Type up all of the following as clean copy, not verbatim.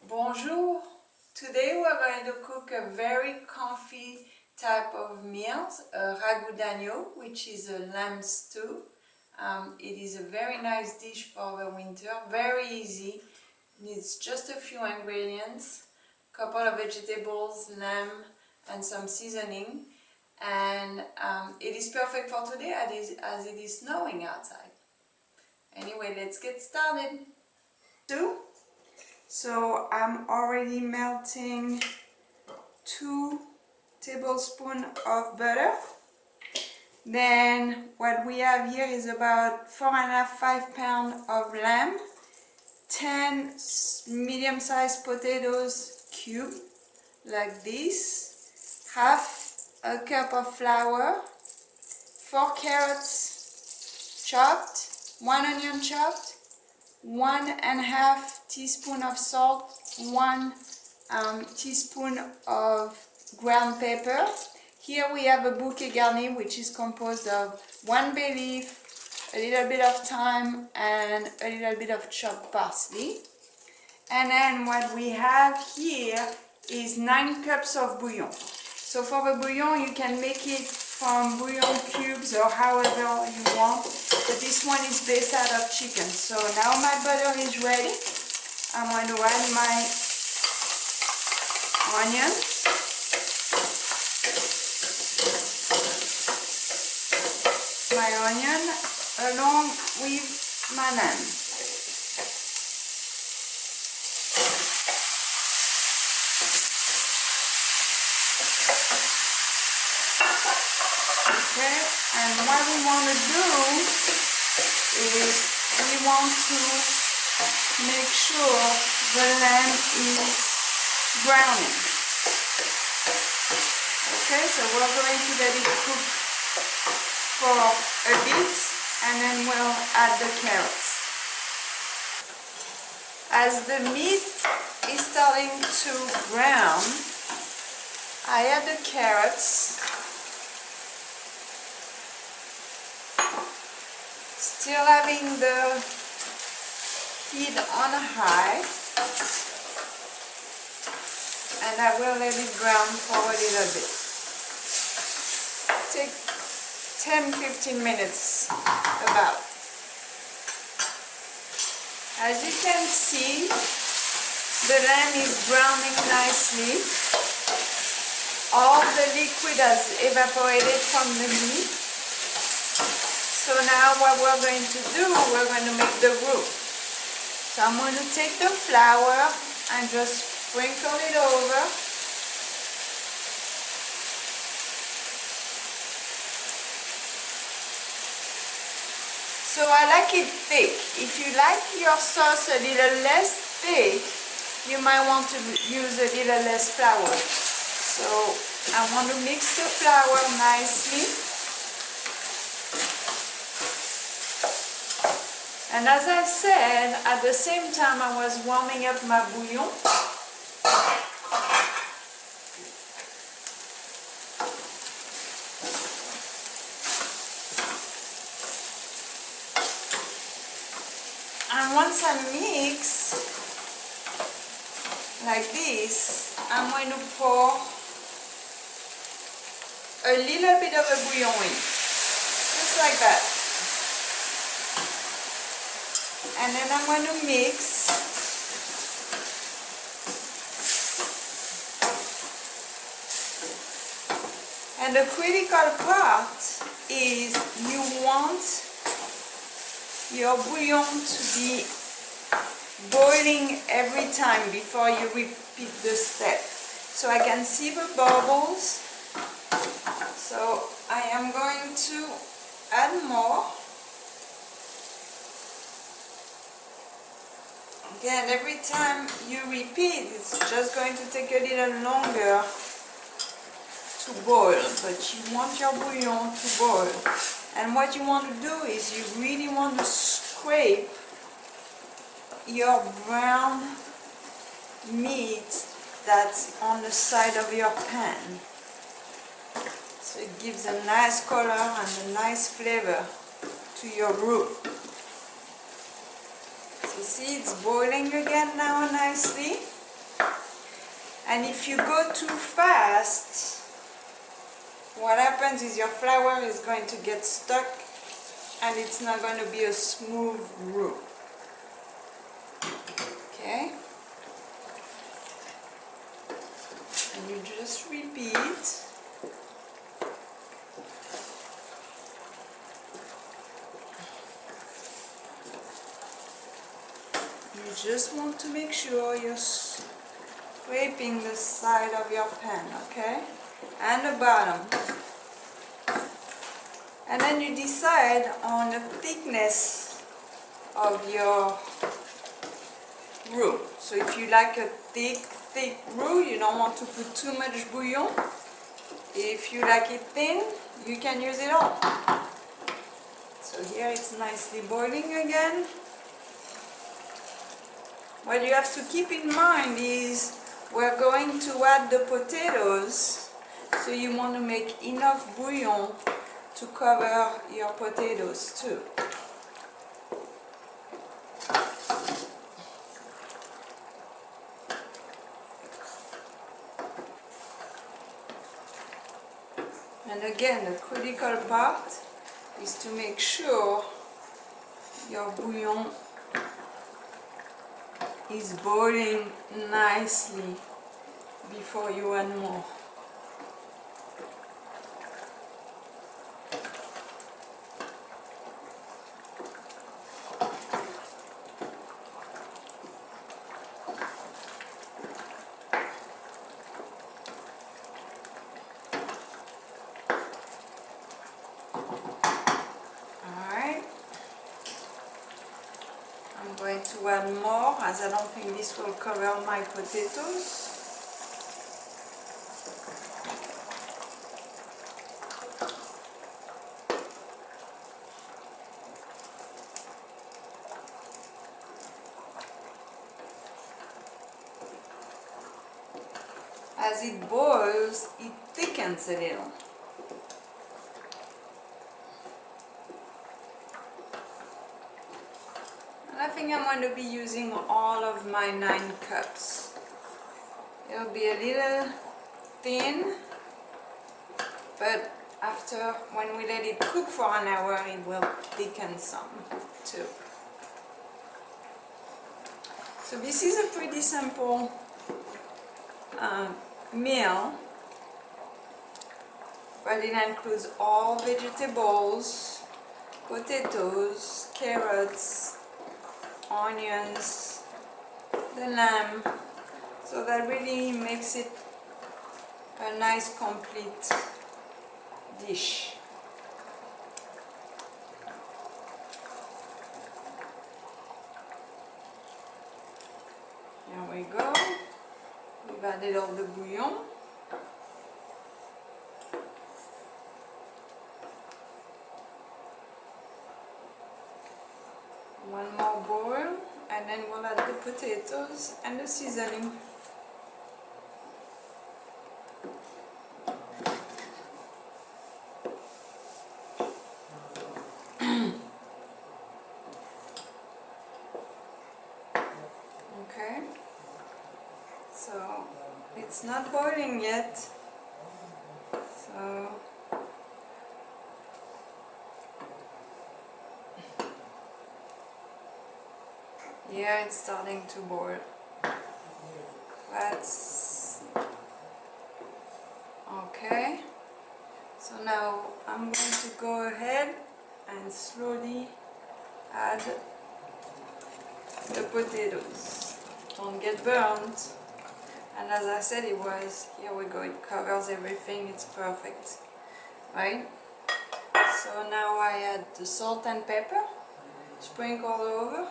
Bonjour! Today we're going to cook a very comfy type of meal, a ragout d'agneau, which is a lamb stew. It is a very nice dish for the winter, very easy. Needs just a few ingredients, a couple of vegetables, lamb and some seasoning. And it is perfect for today as it is snowing outside. Anyway, let's get started. So I'm already melting 2 tablespoons of butter. Then what we have here is about 4.5–5 pounds of lamb, 10 medium-sized potatoes cubed like this, half a cup of flour, 4 carrots chopped, 1 onion chopped, 1.5 teaspoon of salt, 1 teaspoon of ground pepper. Here we have a Bouquet Garni, which is composed of 1 bay leaf, a little bit of thyme and a little bit of chopped parsley. And then what we have here is 9 cups of bouillon. So for the bouillon you can make it from bouillon cubes or however you want, but this one is based out of chicken. So now my butter is ready. I'm going to add my onions, along with my lamb. Okay, and what we want to do is we want to make sure the lamb is browning. Okay, so we're going to let it cook for a bit and then we'll add the carrots. As the meat is starting to brown, I add the carrots. Still having the heat on high, and I will let it brown for a little bit. Take 10–15 minutes about. As you can see, the lamb is browning nicely. All the liquid has evaporated from the meat. So now what we're going to do, we're going to make the roux. So I'm going to take the flour and just sprinkle it over. So I like it thick. If you like your sauce a little less thick, you might want to use a little less flour. So I want to mix the flour nicely. And as I said, at the same time I was warming up my bouillon. And once I mix like this, I'm going to pour a little bit of a bouillon in, just like that. And then I'm going to mix. And the critical part is you want your bouillon to be boiling every time before you repeat the step. So I can see the bubbles. So I am going to add more. Again, every time you repeat, it's just going to take a little longer to boil, but you want your bouillon to boil. And what you want to do is you really want to scrape your brown meat that's on the side of your pan. So it gives a nice color and a nice flavor to your roux. So see, it's boiling again now nicely. And if you go too fast, what happens is your flour is going to get stuck and it's not going to be a smooth roux. Okay? And you just repeat. You just want to make sure you're scraping the side of your pan, okay? And the bottom. And then you decide on the thickness of your roux. So if you like a thick roux, you don't want to put too much bouillon. If you like it thin, you can use it all. So here it's nicely boiling again. What you have to keep in mind is we're going to add the potatoes, so you want to make enough bouillon to cover your potatoes too. And again, the critical part is to make sure your bouillon is boiling nicely before you add more. I'm going to add more, as I don't think this will cover my potatoes. As it boils, it thickens a little. I think I'm going to be using all of my 9 cups. It'll be a little thin, but after, when we let it cook for an hour, it will thicken some too. So this is a pretty simple meal, but it includes all vegetables, potatoes, carrots, onions, the lamb, so that really makes it a nice complete dish. There we go. We've added all the bouillon. One more boil, and then we'll add the potatoes and the seasoning. Okay, so it's not boiling yet, so yeah, it's starting to boil. That's okay. So now I'm going to go ahead and slowly add the potatoes. Don't get burnt. And as I said, it was, here we go, it covers everything, it's perfect, right? So now I add the salt and pepper, sprinkle all over,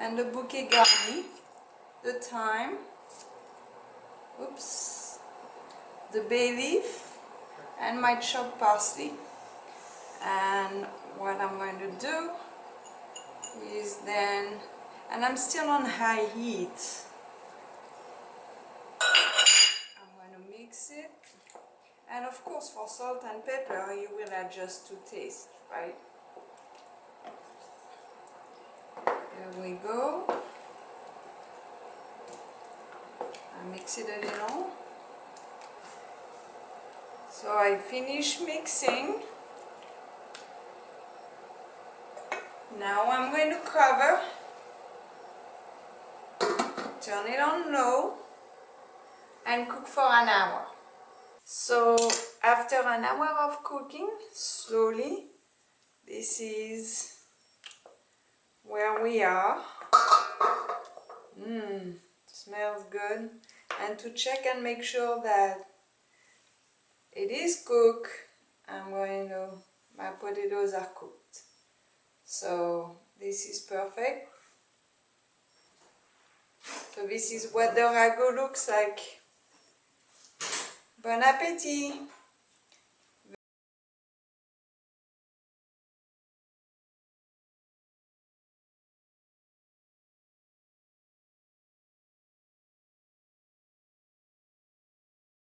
and the Bouquet Garni, the thyme, oops, the bay leaf, and my chopped parsley. And what I'm going to do is then, and I'm still on high heat, I'm going to mix it, and of course for salt and pepper you will adjust to taste, right? There we go. mix it a little. So I finish mixing. Now I'm going to cover, turn it on low, and cook for an hour. So after an hour of cooking, slowly, this is where we are. Smells good. And to check and make sure that it is cooked, my potatoes are cooked. So this is perfect. So this is what the ragout looks like. Bon appétit!